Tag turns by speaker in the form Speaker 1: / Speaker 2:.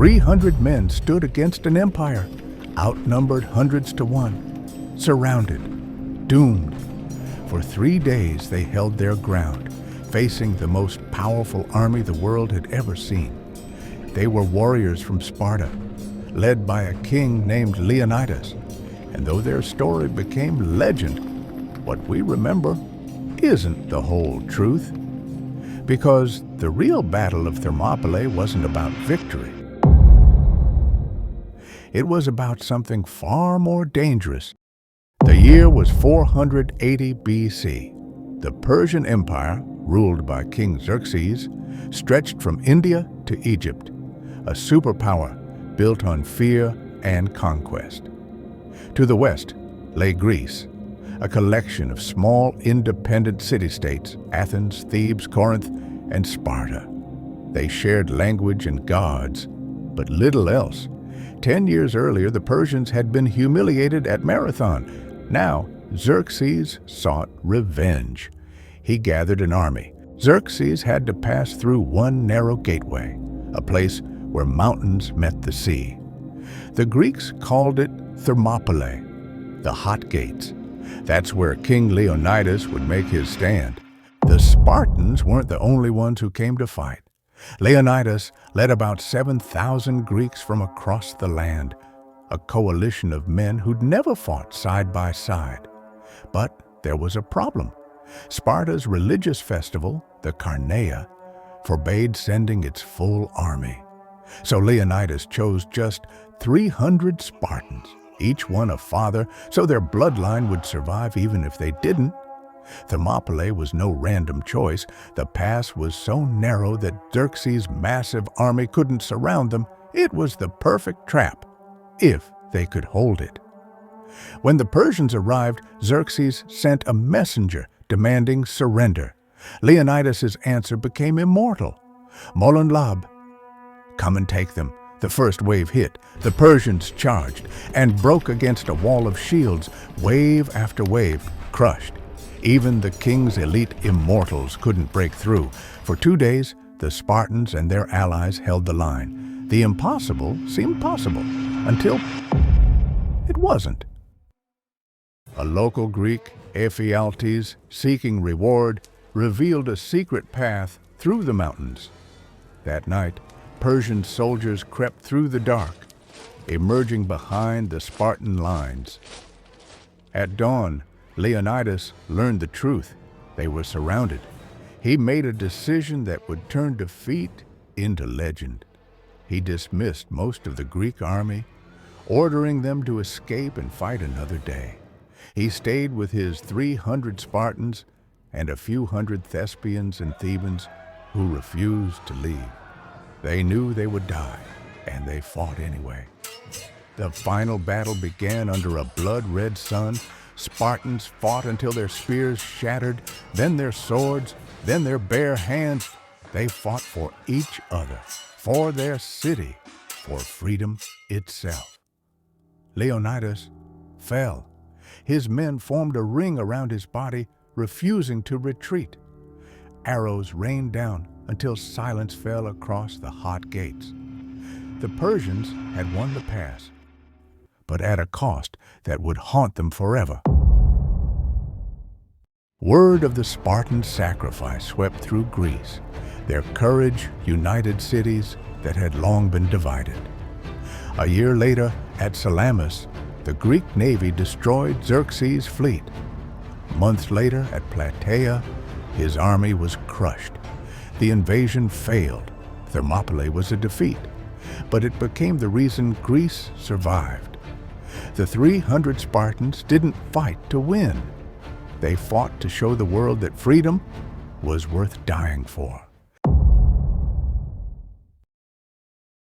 Speaker 1: 300 men stood against an empire, outnumbered hundreds to one, surrounded, doomed. For 3 days they held their ground, facing the most powerful army the world had ever seen. They were warriors from Sparta, led by a king named Leonidas. And though their story became legend, what we remember isn't the whole truth. Because the real Battle of Thermopylae wasn't about victory. It was about something far more dangerous. The year was 480 BC. The Persian Empire, ruled by King Xerxes, stretched from India to Egypt, a superpower built on fear and conquest. To the west lay Greece, a collection of small independent city-states, Athens, Thebes, Corinth, and Sparta. They shared language and gods, but little else. 10 years earlier, the Persians had been humiliated at Marathon. Now, Xerxes sought revenge. He gathered an army. Xerxes had to pass through one narrow gateway, a place where mountains met the sea. The Greeks called it Thermopylae, the hot gates. That's where King Leonidas would make his stand. The Spartans weren't the only ones who came to fight. Leonidas led about 7,000 Greeks from across the land, a coalition of men who'd never fought side by side. But there was a problem. Sparta's religious festival, the Carneia, forbade sending its full army. So Leonidas chose just 300 Spartans, each one a father, so their bloodline would survive even if they didn't. Thermopylae was no random choice. The pass was so narrow that Xerxes' massive army couldn't surround them. It was the perfect trap, if they could hold it. When the Persians arrived, Xerxes sent a messenger demanding surrender. Leonidas' answer became immortal. Molon Lab, come and take them. The first wave hit. The Persians charged and broke against a wall of shields. Wave after wave crushed. Even the king's elite immortals couldn't break through. For 2 days, the Spartans and their allies held the line. The impossible seemed possible, until it wasn't. A local Greek, Ephialtes, seeking reward, revealed a secret path through the mountains. That night, Persian soldiers crept through the dark, emerging behind the Spartan lines. At dawn, Leonidas learned the truth. They were surrounded. He made a decision that would turn defeat into legend. He dismissed most of the Greek army, ordering them to escape and fight another day. He stayed with his 300 Spartans and a few hundred Thespians and Thebans who refused to leave. They knew they would die, and they fought anyway. The final battle began under a blood-red sun. Spartans fought until their spears shattered, then their swords, then their bare hands. They fought for each other, for their city, for freedom itself. Leonidas fell. His men formed a ring around his body, refusing to retreat. Arrows rained down until silence fell across the hot gates. The Persians had won the pass, but at a cost that would haunt them forever. Word of the Spartan sacrifice swept through Greece. Their courage united cities that had long been divided. A year later, at Salamis, the Greek navy destroyed Xerxes' fleet. Months later, at Plataea, his army was crushed. The invasion failed. Thermopylae was a defeat, but it became the reason Greece survived. The 300 Spartans didn't fight to win. They fought to show the world that freedom was worth dying for.